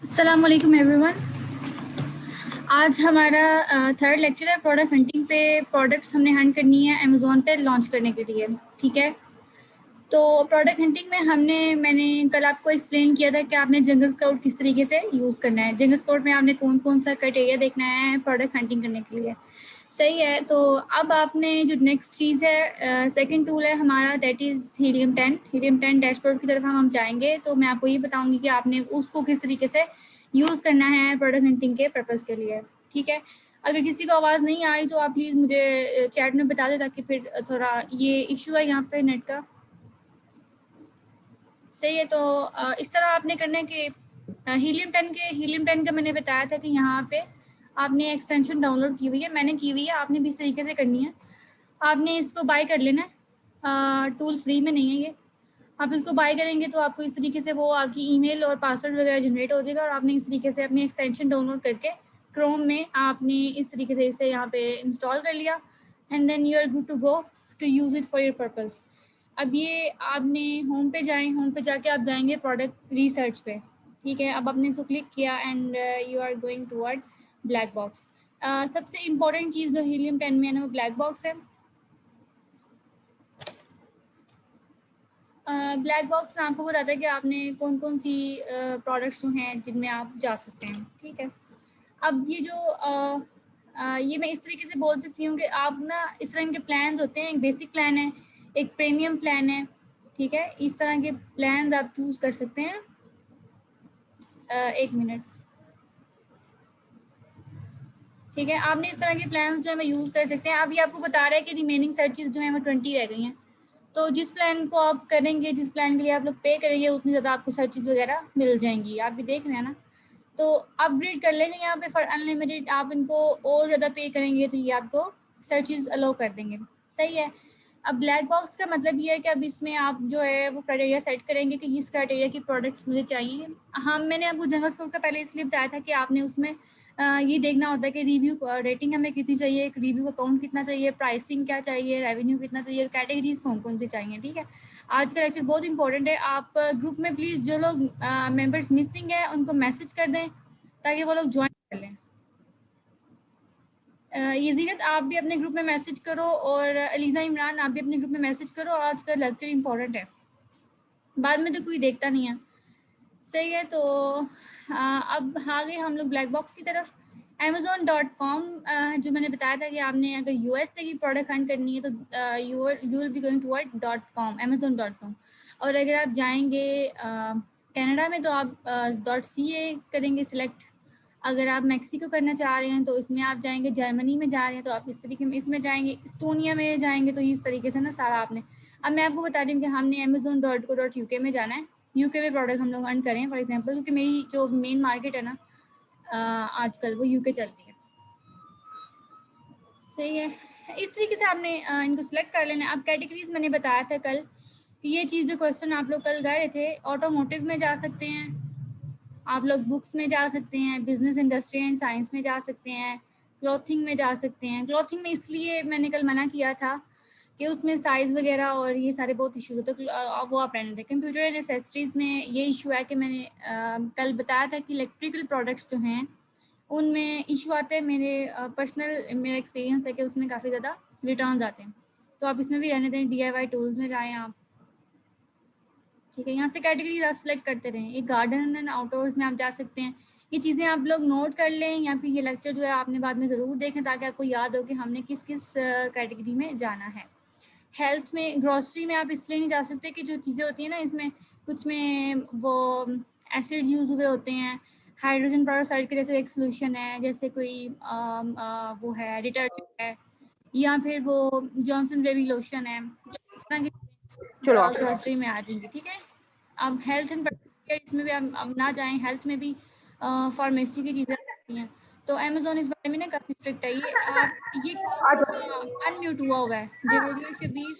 अस्सलाम वालेकुम एवरीवन। आज हमारा थर्ड लेक्चर है प्रोडक्ट हंटिंग पे। प्रोडक्ट्स हमने हंट करनी है अमेज़ॉन पे लॉन्च करने के लिए, ठीक है। तो प्रोडक्ट हंटिंग में मैंने कल आपको एक्सप्लेन किया था कि आपने जंगल स्काउट किस तरीके से यूज़ करना है। जंगल स्काउट में आपने कौन कौन सा क्राइटेरिया देखना है प्रोडक्ट हंटिंग करने के लिए, सही है। तो अब आपने जो नेक्स्ट चीज़ है, सेकंड टूल है हमारा, that is helium 10। Helium 10 dashboard की तरफ हम जाएंगे तो मैं आपको ये बताऊंगी कि आपने उसको किस तरीके से यूज़ करना है प्रोडक्ट हंटिंग के पर्पज़ के लिए, ठीक है। अगर किसी को आवाज़ नहीं आ रही तो आप प्लीज़ मुझे चैट में बता दें ताकि फिर थोड़ा ये इशू है यहाँ पे नेट का, सही है। तो इस तरह आपने करना है कि हीलियम 10 का मैंने बताया था कि यहाँ पे आपने एक्सटेंशन डाउनलोड की हुई है, मैंने की हुई है, आपने भी इस तरीके से करनी है। आपने इसको बाय कर लेना है, टूल फ्री में नहीं है ये। आप इसको बाय करेंगे तो आपको इस तरीके से वो आपकी ईमेल और पासवर्ड वगैरह जनरेट हो जाएगा और आपने इस तरीके से अपनी एक्सटेंशन डाउनलोड करके क्रोम में आपने इस तरीके से इसे यहाँ पे इंस्टॉल कर लिया and then you are good to go to use it for your purpose. अब ये आपने होम पे होम पे जाके आप जाएंगे प्रोडक्ट रिसर्च पे, ठीक है। अब आपने इसको क्लिक किया and you are going toward black box. सबसे इम्पॉर्टेंट चीज़ जो हीलियम 10 में है ना वो ब्लैक बॉक्स है। ब्लैक बॉक्स में आपको बताता है कि आपने कौन कौन सी प्रोडक्ट्स जो हैं जिनमें आप जा सकते हैं, ठीक है। अब ये जो ये मैं इस तरीके से बोल सकती हूँ कि आप ना इस तरह के प्लान्स होते हैं, एक बेसिक प्लान है, एक प्रीमियम प्लान है, ठीक है। इस तरह के प्लान्स आप चूज़ कर सकते हैं। एक मिनट, ठीक है। आपने इस तरह के प्लान्स जो है यूज़ कर सकते हैं। अब ये आपको बता रहा है कि रिमेनिंग सर्चेज जो हैं वो 20 रह गई हैं। तो जिस प्लान को आप करेंगे, जिस प्लान के लिए आप लोग पे करेंगे, उतनी ज़्यादा आपको सर्चेज वगैरह मिल जाएंगी। आप भी देख रहे हैं ना, तो अपग्रेड कर लेंगे यहाँ पे फॉर अनलिमिटेड। आप इनको और ज़्यादा पे करेंगे तो ये आपको सर्चेज अलाउ कर देंगे, सही है। अब ब्लैक बॉक्स का मतलब ये है कि अब इसमें आप जो है वो क्राइटेरिया सेट करेंगे कि इस क्राइटेरिया की प्रोडक्ट्स मुझे चाहिए। मैंने आपको जंगल स्काउट का पहले इसलिए बताया था कि आपने उसमें ये देखना होता है कि रिव्यू रेटिंग हमें कितनी चाहिए, एक रिव्यू अकाउंट कितना चाहिए, प्राइसिंग क्या चाहिए, रेवेन्यू कितना चाहिए, कैटेगरीज कौन कौन से चाहिए, ठीक है। आज का लेक्चर बहुत इंपॉर्टेंट है। आप ग्रुप में प्लीज़ जो लोग मेंबर्स मिसिंग है उनको मैसेज कर दें ताकि वो लोग ज्वाइन कर लें। ये जीनत आप भी अपने ग्रुप में मैसेज करो और अलीज़ा इमरान आप भी अपने ग्रुप में मैसेज करो। आज का लेक्चर इंपॉर्टेंट है, बाद में तो कोई देखता नहीं है, सही है। तो अब आ गए हम लोग ब्लैक बॉक्स की तरफ। Amazon.com, जो मैंने बताया था कि आपने अगर US से की प्रोडक्ट हंट करनी है तो you will be going toward .com, Amazon.com। और अगर आप जाएंगे कनाडा में तो आप .ca करेंगे सिलेक्ट। अगर आप मैक्सिको करना चाह रहे हैं तो इसमें आप जाएंगे, जर्मनी में जा रहे हैं तो आप इस तरीके में इसमें जाएंगे, इस्टोनिया में जाएंगे तो इस तरीके से ना सारा आपने। अब मैं आपको बता रही हूँ कि हमने Amazon.co.uk में जाना है, यूके में प्रोडक्ट हम लोग अर्न करें फॉर एग्जांपल, क्योंकि मेरी जो मेन मार्केट है ना आजकल वो यूके चल रही है, सही है। इस तरीके से आपने इनको सिलेक्ट कर लेना है। अब कैटेगरीज मैंने बताया था कल कि ये चीज़ जो क्वेश्चन आप लोग कल गए थे, ऑटोमोटिव में जा सकते हैं आप लोग, बुक्स में जा सकते हैं, बिजनेस इंडस्ट्री एंड साइंस में जा सकते हैं, क्लॉथिंग में जा सकते हैं। क्लॉथिंग में इसलिए मैंने कल मना किया था कि उसमें साइज़ वगैरह और ये सारे बहुत इश्यूज होते हैं, वो आप रहने दें। कंप्यूटर एंड एसेसरीज़ में ये इशू है कि मैंने कल बताया था कि इलेक्ट्रिकल प्रोडक्ट्स जो हैं उनमें इशू आते हैं। पर्सनल मेरा एक्सपीरियंस है कि उसमें काफ़ी ज़्यादा रिटर्न आते हैं, तो आप इसमें भी रहने दें। DIY टूल्स में जाएँ आप, ठीक है। यहाँ से कैटेगरीज आप सेलेक्ट करते रहें। एक गार्डन एंड आउटडोर्स में आप जा सकते हैं। ये चीज़ें आप लोग नोट कर लें या फिर ये लेक्चर जो है आपने बाद में ज़रूर देखें ताकि आपको याद हो कि हमने किस किस कैटेगरी में जाना है। हेल्थ में, ग्रॉसरी में आप इसलिए नहीं जा सकते कि जो चीज़ें होती हैं ना इसमें कुछ में वो एसिड यूज़ हुए होते हैं, हाइड्रोजन पेरोक्साइड के जैसे एक सोल्यूशन है, जैसे कोई वो है डिटर्जेंट है, या फिर वो जॉनसन बेबी लोशन है, इस तरह की चलो ग्रॉसरी में आ जाएंगी, ठीक है। अब हेल्थ एंड इसमें भी आप ना जाएं, हेल्थ में भी फार्मेसी की चीज़ें आती हैं। तो अमेजोन इस बारे में ना काफ़ी स्ट्रिक्ट है। ये आप ये कौन अनम्यूट हुआ है जवेरिया शबीर?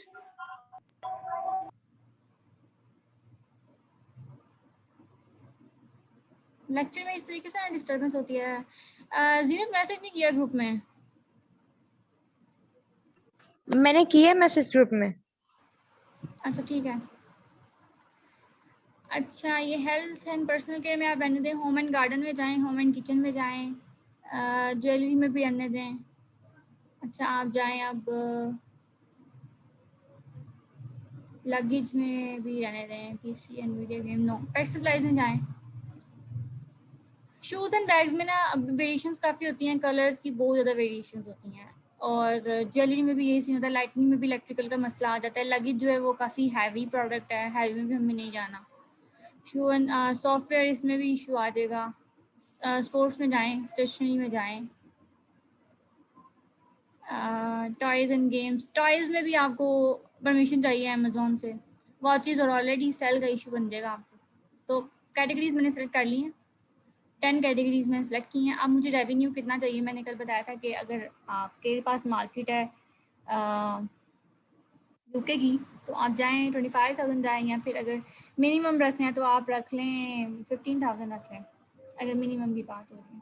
लेक्चर में इस तरीके से डिस्टर्बेंस होती है। जीनत मैसेज नहीं किया ग्रुप में? मैंने किया मैसेज ग्रुप में। अच्छा ठीक है। अच्छा, ये हेल्थ एंड पर्सनल केयर में आप रहने दें, होम एंड गार्डन में जाएं, होम एंड किचन में जाएं, ज्वेलरी में भी रहने दें। अच्छा, आप जाएं अब लगेज में भी रहने दें, PC and video game no, pet supplies में जाएं। शूज़ एंड बैग्स में ना अब वेरिएशंस काफ़ी होती हैं, कलर्स की बहुत ज़्यादा वेरिएशंस होती हैं, और ज्वेलरी में भी यही सीन होता है, लाइटनिंग में भी इलेक्ट्रिकल का मसला आ जाता है। लगेज जो है वो काफ़ी हैवी प्रोडक्ट है, हैवी में भी हमें नहीं जाना। शू एंड सॉफ्टवेयर, इसमें भी इशू आ जाएगा। स्पोर्ट्स में जाएं, स्टेशनरी में जाएं, टॉयज़ एंड गेम्स, टॉयज़ में भी आपको परमिशन चाहिए अमेज़ोन से। वॉचेज़ और ऑलरेडी सेल का इशू बन जाएगा आपको। तो कैटेगरीज मैंने सेलेक्ट कर ली हैं, 10 कैटेगरीज मैंने सेलेक्ट की हैं। अब मुझे रेवेन्यू कितना चाहिए, मैंने कल बताया था कि अगर आपके पास मार्केट है यूके की, तो आप जाएँ 25,000 जाएँ, या फिर अगर मिनिमम रखना है तो आप रख लें 15,000 रख लें, अगर मिनिमम की बात हो रही है।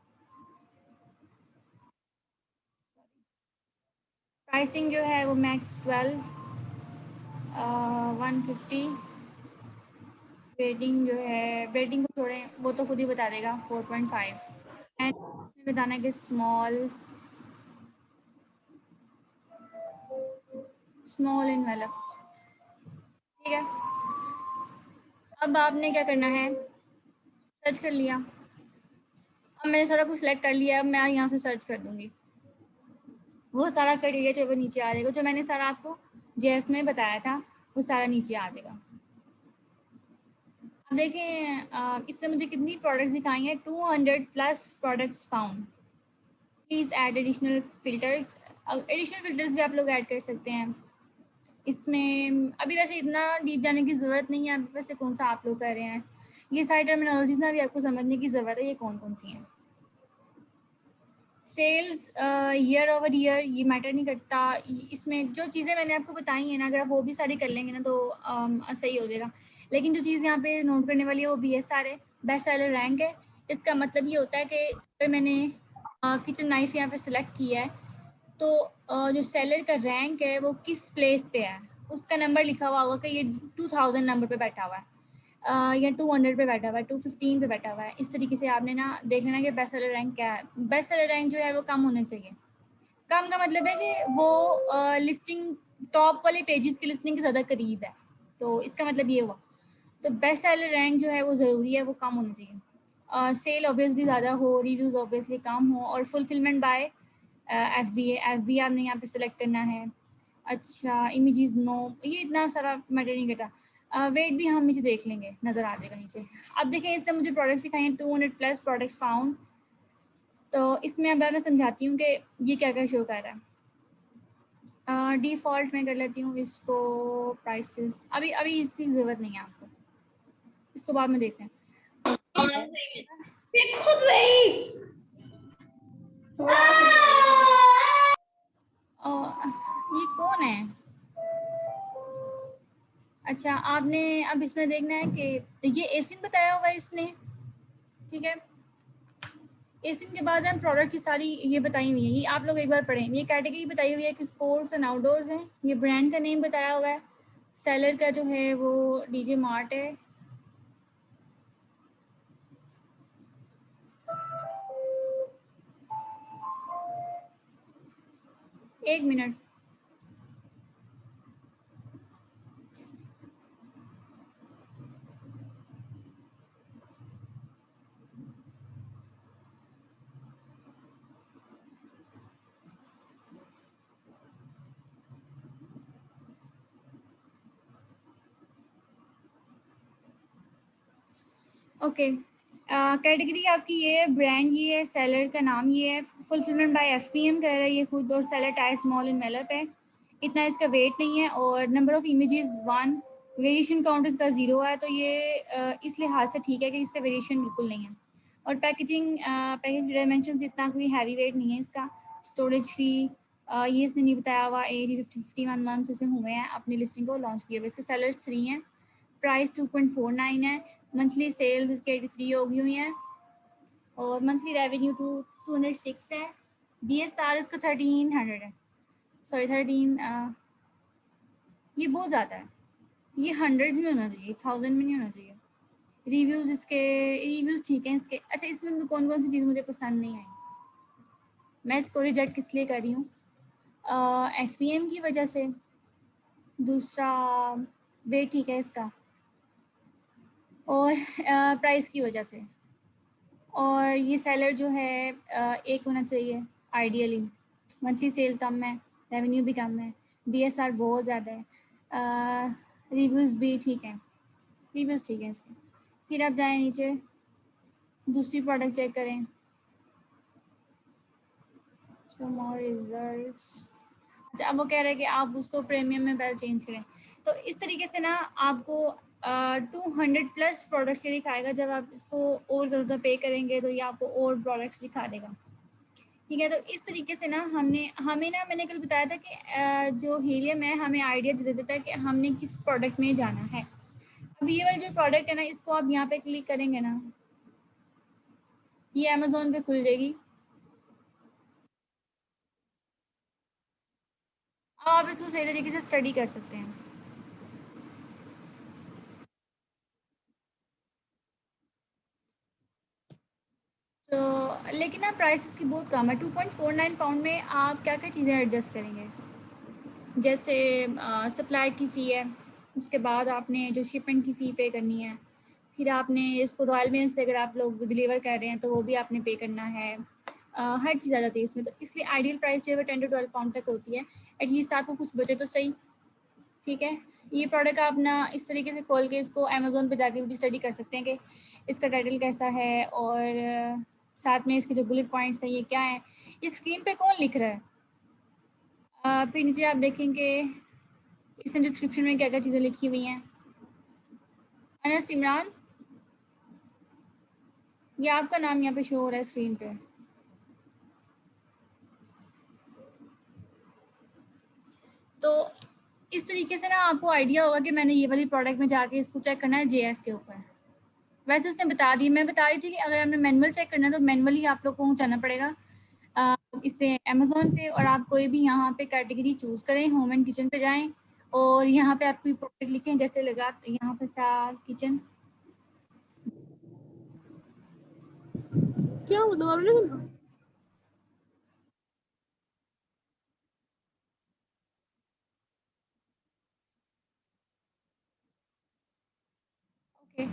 प्राइसिंग जो है वो मैक्स 12, 150। रेटिंग जो है, रेटिंग को छोड़ें, वो तो खुद ही बता देगा, 4.5। एंड इसमें बताना है कि स्मॉल इन्वेलप, ठीक है। अब आपने क्या करना है, सर्च कर लिया। अब मैंने सारा कुछ सेलेक्ट कर लिया, अब मैं यहाँ से सर्च कर दूँगी, वो सारा क्राइटेरिया जो वो नीचे आ जाएगा, जो मैंने सारा आपको जेएस में बताया था वो सारा नीचे आ जाएगा। अब देखें इसने मुझे कितनी प्रोडक्ट्स दिखाई हैं, 200 plus products found. Please add additional filters, additional filters भी आप लोग ऐड कर सकते हैं इसमें। अभी वैसे इतना डीप जाने की ज़रूरत नहीं है, अभी वैसे कौन सा आप लोग कर रहे हैं, ये सारी टर्मिनोलॉजीज़ ना भी आपको समझने की ज़रूरत है, ये कौन कौन सी हैं। सेल्स ईयर ओवर ईयर ये मैटर नहीं करता, इसमें जो चीज़ें मैंने आपको बताई हैं ना, अगर आप वो भी सारी कर लेंगे ना तो सही हो जाएगा। लेकिन जो चीज़ यहाँ पे नोट करने वाली है वो BSR है, बेस्ट सेलर रैंक है। इसका मतलब ये होता है कि अगर मैंने किचन नाइफ यहाँ पे सिलेक्ट किया है, तो जो सेलर का रैंक है वो किस प्लेस पे है, उसका नंबर लिखा हुआ होगा कि ये 2000 नंबर पे बैठा हुआ है, या 200 पे बैठा हुआ है, 215 पे बैठा हुआ है। इस तरीके से आपने ना देख लेना कि बेस्ट सेलर रैंक क्या है। बेस्ट सेलर रैंक जो है वो कम होना चाहिए। कम का मतलब है कि वो लिस्टिंग टॉप वाले पेजेस की लिस्टिंग के ज़्यादा करीब है, तो इसका मतलब ये हुआ। तो बेस्ट सेलर रैंक जो है वो ज़रूरी है, वो कम होना चाहिए। सेल ऑब्वियसली ज़्यादा हो, रिव्यूज़ ऑब्वियसली कम हो, और फुलफिलमेंट बाय FBA आपने यहाँ पे सेलेक्ट करना है। अच्छा, इमेजेस नो, ये इतना सारा मैटर नहीं करता। वेट भी हम नीचे देख लेंगे, नज़र आ जाएगा नीचे। अब देखें, इसने मुझे प्रोडक्ट्स दिखाए हैं, 200 प्लस प्रोडक्ट्स फाउंड। तो इसमें अब मैं समझाती हूँ कि ये क्या क्या शो कर रहा है। डिफ़ॉल्ट में कर लेती हूँ इसको, प्राइसेस अभी अभी इसकी ज़रूरत नहीं है आपको, इसको बाद में देखते हैं। ये कौन है? अच्छा, आपने अब इसमें देखना है कि ये एसिन बताया होगा इसने, ठीक है। एसिन के बाद हम प्रोडक्ट की सारी ये बताई हुई है, ये आप लोग एक बार पढ़ें। ये कैटेगरी बताई हुई है कि स्पोर्ट्स एंड आउटडोर्स हैं, ये ब्रांड का नेम बताया हुआ है, सेलर का जो है वो डीजे मार्ट है। एक मिनट, ओके। कैटेगरी आपकी ये है, ब्रांड ये है, सेलर का नाम ये है, फुलफिलमेंट बाय FPM कर रहा है ये खुद, और सेलर टाइप स्मॉल इन मेलप है, इतना इसका वेट नहीं है, और number of images 1, variation count इसका 0 है, तो ये इस लिहाज से ठीक है कि इसका वेरिएशन बिल्कुल नहीं है। और पैकेजिंग, पैकेज डायमेंशन इतना कोई हैवी वेट नहीं है इसका। स्टोरेज फी ये इसने नहीं बताया हुआ, 51 मंथ्स इसे हुए हैं अपनी लिस्टिंग को लॉन्च किए हुए, इसके सेलर्स 3 हैं, प्राइस 2.49 है, मंथली सेल्स इसके 83 होगी हुई हैं, और मंथली रेवेन्यू 206 है। BSR इसका 1300 है, सॉरी 13, ये बहुत ज़्यादा है, ये हंड्रेड्स में होना चाहिए, 1000 में नहीं होना चाहिए। रिव्यूज़ ठीक हैं इसके। अच्छा, इसमें भी कौन-कौन सी चीज़ें मुझे पसंद नहीं आई, मैं इसको रिजेक्ट किस लिए कर रही हूँ? एफपीएम की वजह से, दूसरा वेट ठीक है इसका, और प्राइस की वजह से, और ये सेलर जो है एक होना चाहिए आइडियली। मंथली सेल कम है, रेवेन्यू भी कम है, बीएसआर बहुत ज़्यादा है, रिव्यूज़ भी ठीक हैं, रिव्यूज़ ठीक हैं इसके। फिर आप जाएँ नीचे, दूसरी प्रोडक्ट चेक करें, शो मोर रिजल्ट्स। अच्छा, अब वो कह रहे हैं कि आप उसको प्रीमियम में पहले चेंज करें। तो इस तरीके से ना आपको 200 प्लस प्रोडक्ट्स ये दिखाएगा। जब आप इसको और ज़्यादा पे करेंगे तो ये आपको और प्रोडक्ट्स दिखा देगा। ठीक है, तो इस तरीके से ना मैंने कल बताया था कि जो हीलियम है हमें आइडिया दे देता है कि हमने किस प्रोडक्ट में जाना है। अब ये वाली जो प्रोडक्ट है ना, इसको आप यहाँ पे क्लिक करेंगे ना, ये अमेज़ोन पे खुल जाएगी। अब आप इसको सही तरीके से स्टडी कर सकते हैं। तो लेकिन ना प्राइस इसकी बहुत कम है। 2.49 पाउंड में आप क्या क्या चीज़ें एडजस्ट करेंगे, जैसे सप्लाई की फ़ी है, उसके बाद आपने जो शिपमेंट की फ़ी पे करनी है, फिर आपने इसको रॉयल मेल से अगर आप लोग डिलीवर कर रहे हैं तो वो भी आपने पे करना है। हर चीज़ आ जाती है इसमें। तो इसलिए आइडियल प्राइस जो है वो 10 टू 12 पाउंड तक होती है। एटलीस्ट आपको कुछ बचे तो सही। ठीक है, ये प्रोडक्ट आप ना इस तरीके से खोल के इसको अमेज़ोन पे जाके भी स्टडी कर सकते हैं कि इसका टाइटल कैसा है, और साथ में इसके जो बुलेट पॉइंट्स हैं ये क्या हैं, ये स्क्रीन पे कौन लिख रहा है। फिर नीचे आप देखेंगे इसने डिस्क्रिप्शन में क्या क्या चीज़ें लिखी हुई हैं। अनस इमरान, ये आपका नाम यहाँ पे शो हो रहा है स्क्रीन पे। तो इस तरीके से ना आपको आइडिया होगा कि मैंने ये वाली प्रोडक्ट में जाके इसको चेक करना है जेएस के ऊपर। वैसे उसने बता दी, मैं बता रही थी कि अगर हमें मैनुअल चेक करना है तो मैनुअली आप लोग को जाना पड़ेगा इस पे अमेज़ोन पे, और आप कोई भी यहाँ पे कैटेगरी चूज़ करें, होम एंड किचन पे जाएँ और यहाँ पे आप कोई प्रोडक्ट लिखें, जैसे लगा यहाँ पे था किचन। क्या मतलब आपने सुना? ओके,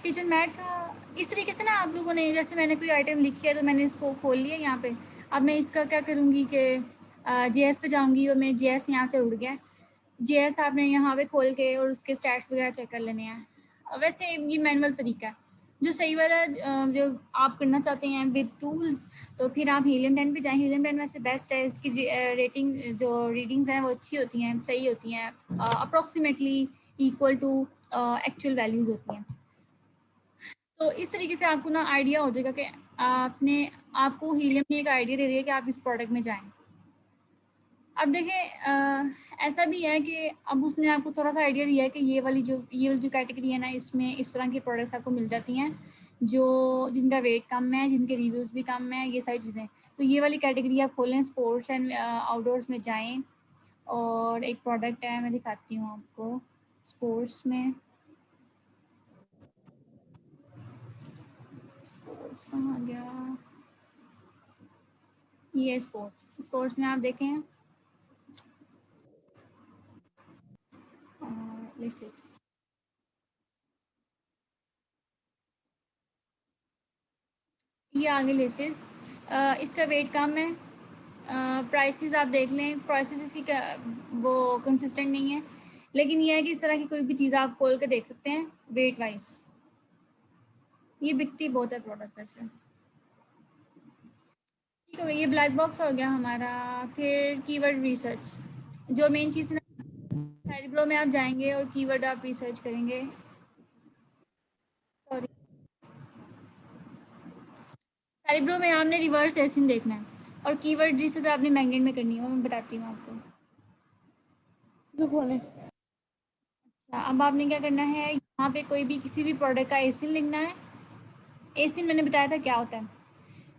किचन मैट था। इस तरीके से ना आप लोगों ने, जैसे मैंने कोई आइटम लिखी है तो मैंने इसको खोल लिया यहाँ पे। अब मैं इसका क्या करूँगी कि जेएस पे जाऊँगी, और मैं जेएस यहाँ से उड़ गया। जेएस आपने यहाँ पे खोल के और उसके स्टैट्स वगैरह चेक कर लेने हैं। वैसे ये मैनुअल तरीका है जो सही वाला, जो आप करना चाहते हैं विद टूल्स, तो फिर आप हीलियम 10 पे जाएँ। हीलियम 10 वैसे बेस्ट है, इसकी रेटिंग जो रीडिंग्स हैं वो अच्छी होती हैं, सही होती हैं, approximately equal to actual values होती हैं। तो इस तरीके से आपको ना आइडिया हो जाएगा कि आपको हीलियम ने एक आइडिया दे दिया कि आप इस प्रोडक्ट में जाएँ। अब देखें, ऐसा भी है कि अब उसने आपको थोड़ा-सा आइडिया दिया है कि ये वाली जो कैटेगरी है ना, इसमें इस तरह की प्रोडक्ट्स आपको मिल जाती हैं, जो जिनका वेट कम है, जिनके रिव्यूज़ भी कम हैं, ये सारी चीज़ें। तो ये वाली कैटेगरी आप खोलें, स्पोर्ट्स एंड आउटडोर्स में जाएँ, और एक प्रोडक्ट है, मैं दिखाती हूँ आपको, स्पोर्ट्स में। स्पोर्ट्स कहाँ गया? ये स्पोर्ट्स। स्पोर्ट्स में आप देखें, लेसिस, ये आगे लेसिस, इसका वेट कम है। प्राइसेस आप देख लें, प्राइसेस इसी का वो कंसिस्टेंट नहीं है, लेकिन ये है कि इस तरह की कोई भी चीज़ आप खोल के देख सकते हैं वेट वाइज। ये बिकती बहुत है प्रोडक्ट वैसे। ठीक है, ये ब्लैक बॉक्स हो गया हमारा। फिर कीवर्ड रिसर्च, जो मेन चीज़ है ना, सेरिब्रो में आप जाएंगे और कीवर्ड आप रिसर्च करेंगे। सॉरी, सेरिब्रो में आपने रिवर्स एसिन देखना है, और कीवर्ड रिसर्च आपने मैग्नेट में करनी है, वो मैं बताती हूँ आपको। जो बोले अच्छा, अब आपने क्या करना है, यहाँ पे कोई भी किसी भी प्रोडक्ट का एसिन लिखना है। एसिन मैंने बताया था क्या होता है।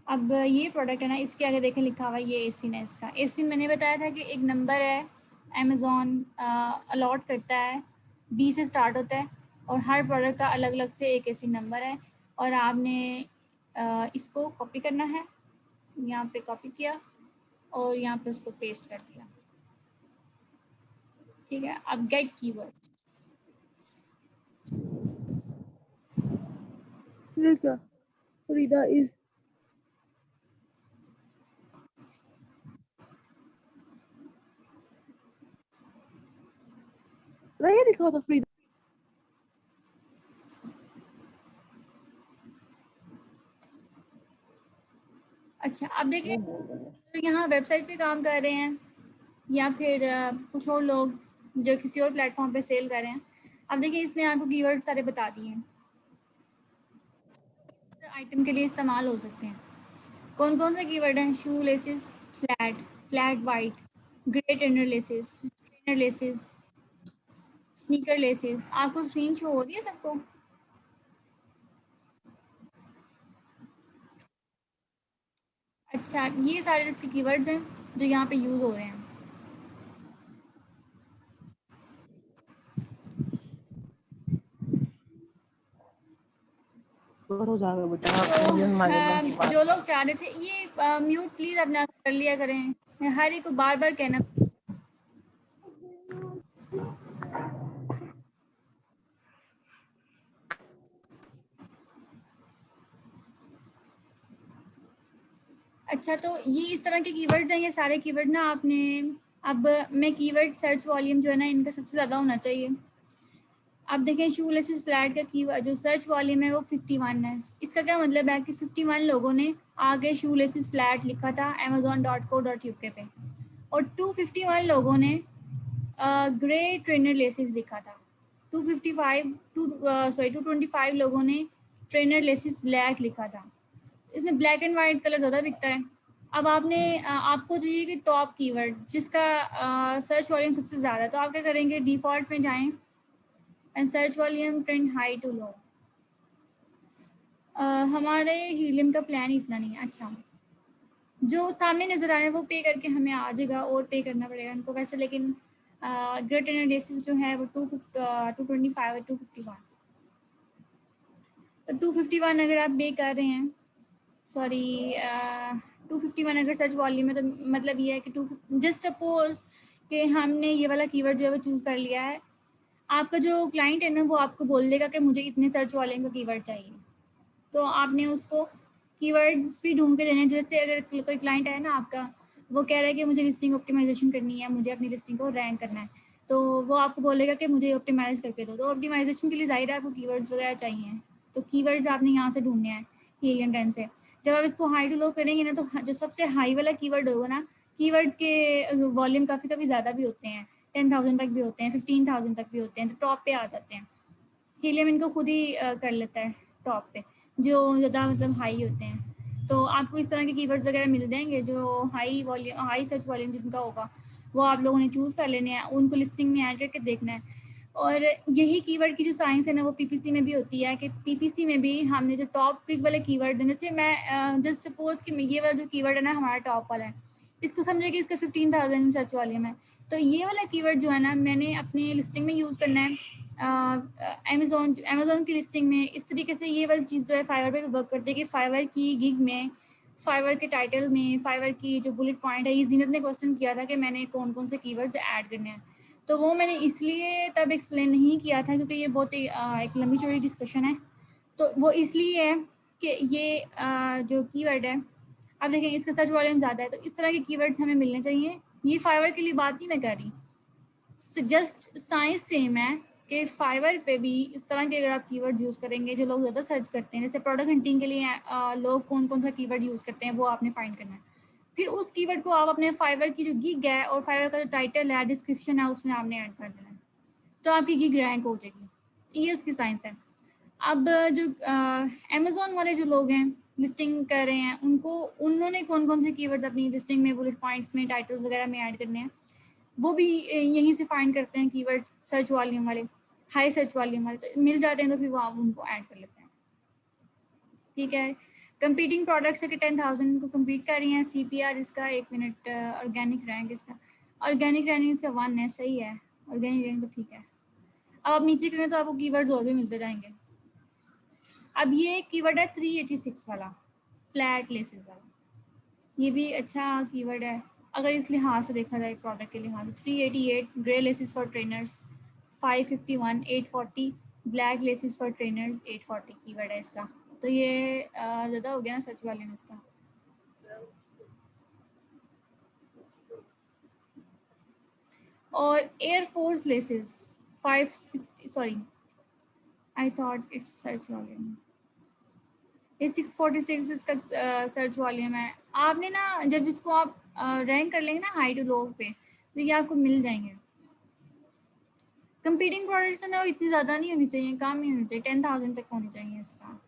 अब ये प्रोडक्ट है ना, इसके आगे देखें लिखा हुआ है, ये एसिन है इसका। एसिन मैंने बताया था कि एक नंबर है, अमेज़ॉन अलॉट करता है, 20 से स्टार्ट होता है। और हर प्रोडक्ट का अलग अलग से एक ऐसी नंबर है और आपने इसको कॉपी करना है, यहाँ पे कॉपी किया और यहाँ पे उसको पेस्ट कर दिया। ठीक है, अब गेट कीवर्ड। ये क्या? फरीदा इज नहीं लिखा था फरीदा। अच्छा, अब देखिए तो यहाँ वेबसाइट पे काम कर रहे हैं या फिर कुछ और लोग जो किसी और प्लेटफॉर्म पे सेल कर रहे हैं। अब देखिए इसने आपको कीवर्ड सारे बता दिए हैं, इस आइटम के लिए इस्तेमाल हो सकते हैं। कौन कौन से कीवर्ड हैं? Shoe laces, flat, flat white, grey trainer laces, sneaker laces. आपको स्क्रीन शो हो रही है सबको? अच्छा, ये सारे इसके कीवर्ड्स हैं जो यहाँ पे यूज़ हो रहे हैं। हो जाएगा बेटा, तो जो लोग चाह रहे थे ये म्यूट प्लीज़ अपना कर लिया करें, हर एक को बार बार कहना। अच्छा, तो ये इस तरह के कीवर्ड्स हैं, ये सारे कीवर्ड ना आपने, अब मैं कीवर्ड सर्च वॉल्यूम जो है ना इनका सबसे ज़्यादा होना चाहिए। अब देखें शू लेसेस फ्लैट का कीवर्ड जो सर्च वॉल्यूम है वो 51 है। इसका क्या मतलब है कि 51 लोगों ने आगे शू लेसेस फ्लैट लिखा था amazon.co.uk पे और 251 लोगों ने ग्रे ट्रेनर लेसेस लिखा था। 225 लोगों ने ट्रेनर लेसेस ब्लैक लिखा था। इसमें ब्लैक एंड वाइट कलर ज़्यादा दिखता है। अब आपको चाहिए कि टॉप कीवर्ड जिसका सर्च वॉल्यूम सबसे ज़्यादा है, तो आप क्या करेंगे? डिफ़ॉल्ट में जाएं and search volume trend high to low. हमारे हीलियम का प्लान इतना नहीं है। अच्छा, जो सामने नज़र आ रहा है वो पे करके हमें आ जाएगा और पे करना पड़ेगा इनको वैसे, लेकिन ग्रेट एनालिसिस जो है वो 225 है 251। तो 251 अगर आप पे कर रहे हैं, सॉरी 251 अगर सर्च वॉल्यूम है तो मतलब ये है कि जस्ट सपोज कि हमने ये वाला कीवर्ड जो है वो चूज़ कर लिया है। आपका जो क्लाइंट है ना वो आपको बोल देगा कि मुझे इतने सर्च वॉल्यूम का कीवर्ड चाहिए, तो आपने उसको कीवर्ड्स भी ढूंढ के देने हैं। जैसे अगर कोई क्लाइंट है ना आपका, वो कह रहा है कि मुझे लिस्टिंग ऑप्टिमाइजेशन करनी है, मुझे अपनी लिस्टिंग को रैंक करना है, तो वो आपको बोलेगा कि मुझे ऑप्टिमाइज करके दो। तो ऑप्टिमाइजेशन के लिए ज़ाहिर है आपको कीवर्ड्स वगैरह चाहिए, तो कीवर्ड्स आपने यहाँ से ढूंढने हैं हीलियम 10 से। जब आप इसको हाई टू लो करेंगे ना तो जो सबसे हाई वाला कीवर्ड होगा ना, कीवर्ड्स के वॉल्यूम काफ़ी कभी ज़्यादा भी होते हैं, 10,000 तक भी होते हैं, 15,000 तक भी होते हैं, तो टॉप पे आ जाते हैं। हीलियम इनको खुद ही कर लेता है टॉप पे, जो ज़्यादा मतलब हाई होते हैं। तो आपको इस तरह के कीवर्ड्स वगैरह मिल जाएंगे जो high volume, high search volume जिनका होगा, वो आप लोगों ने चूज़ कर लेने हैं, उनको लिस्टिंग में ऐड करके देखना है। और यही कीवर्ड की जो साइंस है ना वो पीपीसी में भी होती है कि पीपीसी में भी हमने जो टॉप पिक वाले कीवर्ड्स हैं, जैसे मैं जस्ट सपोज कि ये वाला जो कीवर्ड है ना हमारा टॉप वाला है, इसको समझे कि इसका 15,000 सर्च वॉल्यूम है, तो ये वाला कीवर्ड जो है ना मैंने अपनी लिस्टिंग में यूज़ करना है। अमेज़ॉन की लिस्टिंग में इस तरीके से ये वाली चीज़ जो है फाइवर पे वर्क करती है कि फाइवर की गिग में, फाइवर के टाइटल में, फाइवर की जो बुलेट पॉइंट है, ये जीनत ने क्वेश्चन किया था कि मैंने कौन कौन से कीवर्ड्स ऐड करने हैं, तो वो मैंने इसलिए तब एक्सप्लेन नहीं किया था क्योंकि ये बहुत ही एक लंबी चौड़ी डिस्कशन है। तो वो इसलिए है कि ये जो कीवर्ड है, अब देखें इसका सर्च वॉल्यूम ज़्यादा है, तो इस तरह के कीवर्ड्स हमें मिलने चाहिए। ये फाइवर के लिए बात नहीं मैं कर रही, जस्ट साइंस सेम है कि फाइवर पे भी इस तरह के अगर आप कीवर्ड यूज़ करेंगे जो लोग ज़्यादा सर्च करते हैं, जैसे प्रोडक्ट हंटिंग के लिए लोग कौन कौन सा कीवर्ड यूज़ करते हैं वो आपने फाइंड करना है। फिर उस कीवर्ड को आप अपने फाइवर की जो गिग है और फाइवर का जो टाइटल है, डिस्क्रिप्शन है, उसमें आपने ऐड कर देना है, तो आपकी गिग रैंक हो जाएगी। ये उसकी साइंस है। अब जो अमेज़ॉन वाले जो लोग हैं लिस्टिंग कर रहे हैं, उन्होंने कौन कौन से कीवर्ड्स अपनी लिस्टिंग में, बुलेट पॉइंट्स में, टाइटल वगैरह में ऐड करने हैं, वो भी यहीं से फाइंड करते हैं कीवर्ड्स सर्च वॉल्यूम वाले, हाई सर्च वॉल्यूम वाले, तो मिल जाते हैं तो फिर वो आप उनको ऐड कर लेते हैं। ठीक है, कंपीटिंग प्रोडक्ट्स है कि 10,000 को कम्पीट कर रही हैं। CPR इसका 1 मिनट, ऑर्गेनिक रैंक इसका, ऑर्गेनिक रैंक इसका 1 है, सही है, ऑर्गेनिक रैंक तो ठीक है। अब आप नीचे करें तो आपको कीवर्ड्स और भी मिलते जाएंगे। अब ये कीवर्ड है 386 वाला, फ्लैट लेसेस वाला। ये भी अच्छा कीवर्ड है अगर इस लिहाज से देखा जाए, प्रोडक्ट के लिहाज से। 388 grey laces for trainers, 551, 840 black laces for trainers, 840 keyword है इसका। तो ये ज़्यादा हो गया ना सर्च वाले में इसका। और air force laces 560, sorry I thought it's search volume, ये 646 इसका सर्च वॉल्यूम है। आपने ना जब इसको आप रैंक कर लेंगे ना हाई टू लो पे, तो ये आपको मिल जाएंगे। कंपीटिंग प्रोडक्ट्स ना इतनी ज़्यादा नहीं होनी चाहिए, कम नहीं होनी चाहिए, 10,000 तक होनी चाहिए इसका।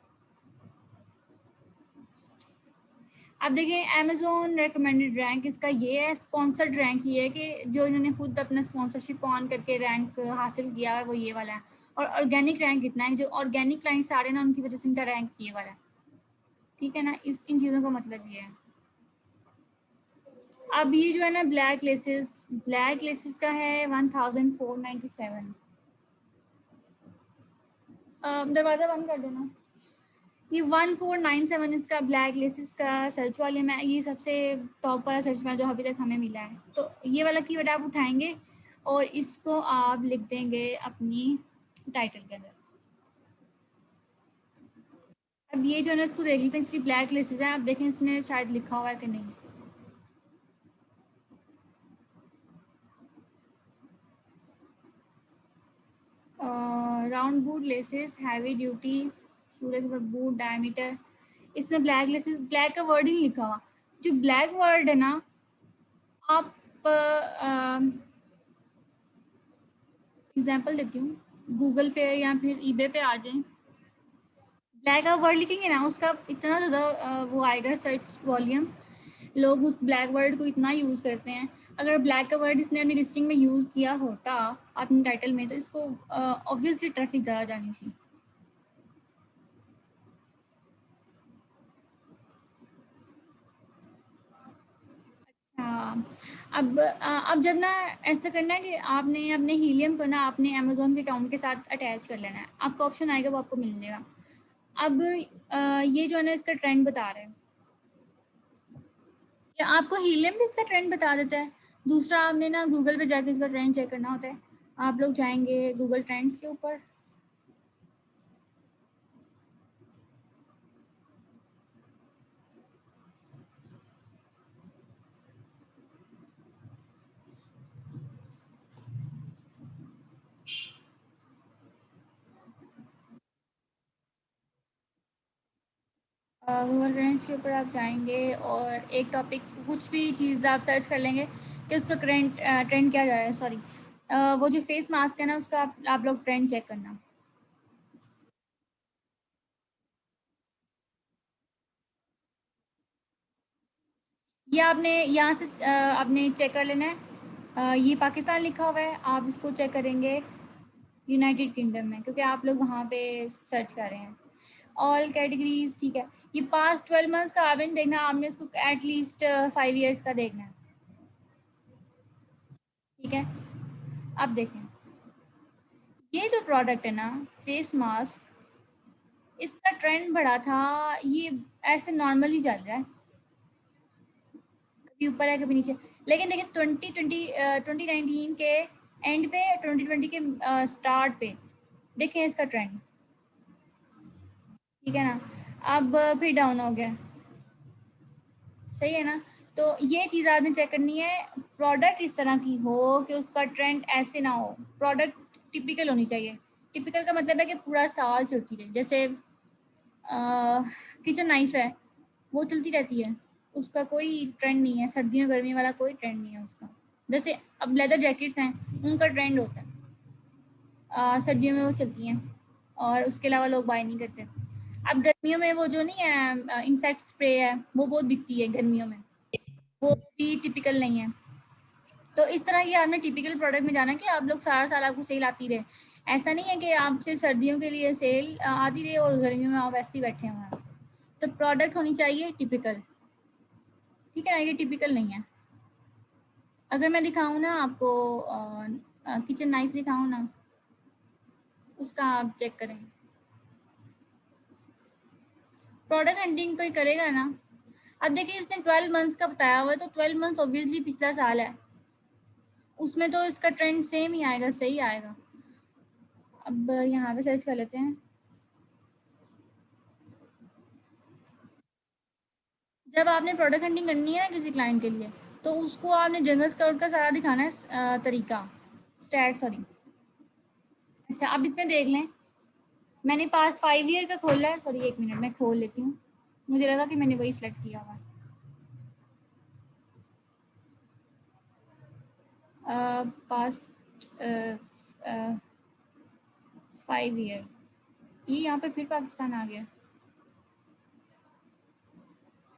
अब देखें अमेजोन रिकमेंडेड रैंक इसका ये है, स्पॉन्सर्ड रैंक ये है कि जो इन्होंने खुद अपना स्पॉन्सरशिप ऑन करके रैंक हासिल किया है वो ये वाला है। और ऑर्गेनिक रैंक इतना है, जो ऑर्गेनिक क्लाइंट्स आ रहे हैं ना उनकी वजह से इनका रैंक ये वाला है। ठीक है ना, इन चीज़ों का मतलब ये है। अब ये जो है ना ब्लैक लेसेस का है 1497। दरवाज़ा बंद कर देना। ये 1497 इसका ब्लैक लेसेस का सर्च वॉल्यूम है। ये सबसे टॉप वाला सर्च में जो अभी तक हमें मिला है। तो ये वाला कीवर्ड आप उठाएंगे और इसको आप लिख देंगे अपनी टाइटल के अंदर। अब ये जो है ना इसको देख लेते हैं, इसकी ब्लैक लेसेस हैं। आप देखें इसने शायद लिखा हुआ है कि नहीं। Round boot laces, heavy duty, Suraj boot diameter. इसने ब्लैक लेसेस, ब्लैक का वर्ड ही नहीं लिखा हुआ। जो ब्लैक वर्ड है ना, आप एग्जांपल देती हूँ, गूगल पे या फिर ईबे पे आ जाएं, ब्लैक का वर्ड लिखेंगे ना उसका इतना ज़्यादा वो आएगा सर्च वॉल्यूम। लोग उस ब्लैक वर्ड को इतना यूज़ करते हैं। अगर ब्लैक का वर्ड इसने अपनी लिस्टिंग में यूज़ किया होता अपने टाइटल में, तो इसको ऑब्वियसली ट्रैफिक ज़्यादा जानी चाहिए। अच्छा, अब जब ना ऐसा करना है कि आपने अपने हीलियम को ना अपने अमेजोन के अकाउंट के साथ अटैच कर लेना है। आपका ऑप्शन आएगा वो आपको मिल जाएगा। अब ये जो है ना इसका ट्रेंड बता रहा है, या आपको हीलियम भी इसका ट्रेंड बता देता है। दूसरा आपने ना गूगल पे जाके इसका ट्रेंड चेक करना होता है। आप लोग जाएंगे गूगल ट्रेंड्स के ऊपर, गूगल ट्रेंड्स के ऊपर आप जाएंगे और एक टॉपिक कुछ भी चीज़ आप सर्च कर लेंगे कि उसका ट्रेंड ट्रेंड क्या जा रहा है। सॉरी, वो जो फेस मास्क है ना उसका आप लोग ट्रेंड चेक करना। ये आपने यहाँ से आपने चेक कर लेना है। ये पाकिस्तान लिखा हुआ है, आप इसको चेक करेंगे यूनाइटेड किंगडम में, क्योंकि आप लोग वहाँ पे सर्च कर रहे हैं। ऑल कैटेगरीज, ठीक है। ये पास्ट 12 मंथ्स का आपने देखना, आपने इसको एटलीस्ट 5 ईयर्स का देखना है। ठीक है, अब देखें ये जो प्रोडक्ट है ना फेस मास्क, इसका ट्रेंड बढ़ा था। ये ऐसे नॉर्मली चल रहा है, कभी ऊपर है कभी नीचे। लेकिन देखिए 2019 के एंड पे, 2020 के स्टार्ट पे देखें इसका ट्रेंड। ठीक है ना, अब फिर डाउन हो गया। सही है ना। तो ये चीज़ आपने चेक करनी है, प्रोडक्ट इस तरह की हो कि उसका ट्रेंड ऐसे ना हो। प्रोडक्ट टिपिकल होनी चाहिए। टिपिकल का मतलब है कि पूरा साल चलती रहे। जैसे किचन नाइफ है, वो चलती रहती है, उसका कोई ट्रेंड नहीं है। सर्दियों गर्मियों वाला कोई ट्रेंड नहीं है उसका। जैसे अब लेदर जैकेट्स हैं, उनका ट्रेंड होता है, सर्दियों में वो चलती हैं और उसके अलावा लोग बाय नहीं करते। अब गर्मियों में वो जो नहीं है इंसेक्ट स्प्रे है, वो बहुत बिकती है गर्मियों में, वो भी टिपिकल नहीं है। तो इस तरह की आपने टिपिकल प्रोडक्ट में जाना कि आप लोग सारा साल आपको सेल आती रहे। ऐसा नहीं है कि आप सिर्फ सर्दियों के लिए सेल आती रहे और गर्मियों में आप ऐसे ही बैठे हुए हैं। तो प्रोडक्ट होनी चाहिए टिपिकल। ठीक है ना, ये टिपिकल नहीं है। अगर मैं दिखाऊँ ना आपको किचन नाइफ दिखाऊँ ना, उसका आप चेक करें। प्रोडक्ट हंटिंग कोई करेगा ना। अब देखिए इसने 12 मंथ्स का बताया हुआ है, तो 12 मंथ्स ऑब्वियसली पिछला साल है, उसमें तो इसका ट्रेंड सेम ही आएगा, सही आएगा। अब यहाँ पे सर्च कर लेते हैं। जब आपने प्रोडक्ट हंटिंग करनी है ना किसी क्लाइंट के लिए, तो उसको आपने जंगल स्काउट का सारा दिखाना है तरीका, स्टैट सॉरी। अच्छा अब इसमें देख लें, मैंने पास 5 ईयर का खोला है, सॉरी 1 मिनट मैं खोल लेती हूँ, मुझे लगा कि मैंने वही सिलेक्ट किया हुआ है। पास्ट 5 ईयर, ये यहाँ पे फिर पाकिस्तान आ गया।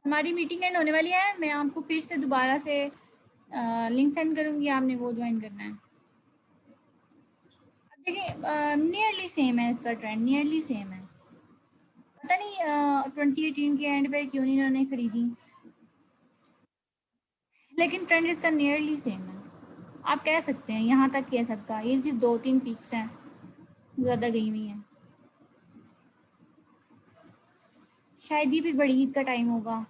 हमारी मीटिंग एंड होने वाली है, मैं आपको फिर से दोबारा से लिंक सेंड करूँगी, आपने वो ज्वाइन करना है। अब देखिए नियरली सेम है इसका ट्रेंड, नियरली सेम है। पता नहीं 2018 के एंड पे क्यों नहीं इन्होंने खरीदी, लेकिन ट्रेंड इसका नियरली सेम है। आप कह सकते हैं यहाँ तक कह सकता, ये सिर्फ 2-3 पीक्स हैं, ज़्यादा गई हुई हैं। शायद ये फिर बड़ी ईद का टाइम होगा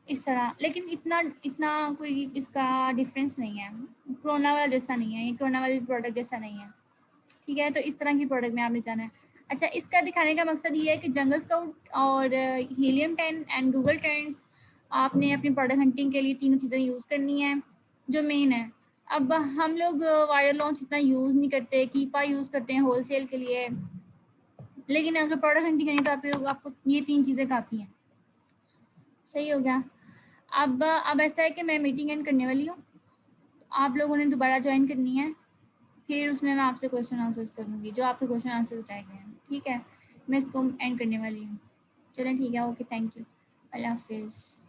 इस तरह, लेकिन इतना इतना कोई इसका डिफरेंस नहीं है, कोरोना वाला जैसा नहीं है, ये कोरोना वाले प्रोडक्ट जैसा नहीं है। ठीक है, तो इस तरह की प्रोडक्ट में आपने जाना है। अच्छा इसका दिखाने का मकसद ये है कि जंगल स्काउट और हीलियम 10 एंड गूगल ट्रेंड्स आपने अपनी प्रोडक्ट हंटिंग के लिए तीनों चीज़ें यूज़ करनी है जो मेन है। अब हम लोग वायर लॉन्च इतना यूज़ नहीं करते, कीपा यूज़ करते हैं होलसेल के लिए, लेकिन अगर प्रोडक्ट हंटिंग करनी तो आपको ये 3 चीज़ें काफ़ी हैं। सही हो गया। अब ऐसा है कि मैं मीटिंग एंड करने वाली हूँ, आप लोगों ने दोबारा ज्वाइन करनी है, फिर उसमें मैं आपसे क्वेश्चन आंसर्स करूँगी, जो आपके क्वेश्चन आंसर्स रह गए हैं। ठीक है, मैं इसको एंड करने वाली हूँ। चलें ठीक है, ओके, थैंक यू, अल्लाह हाफिज़।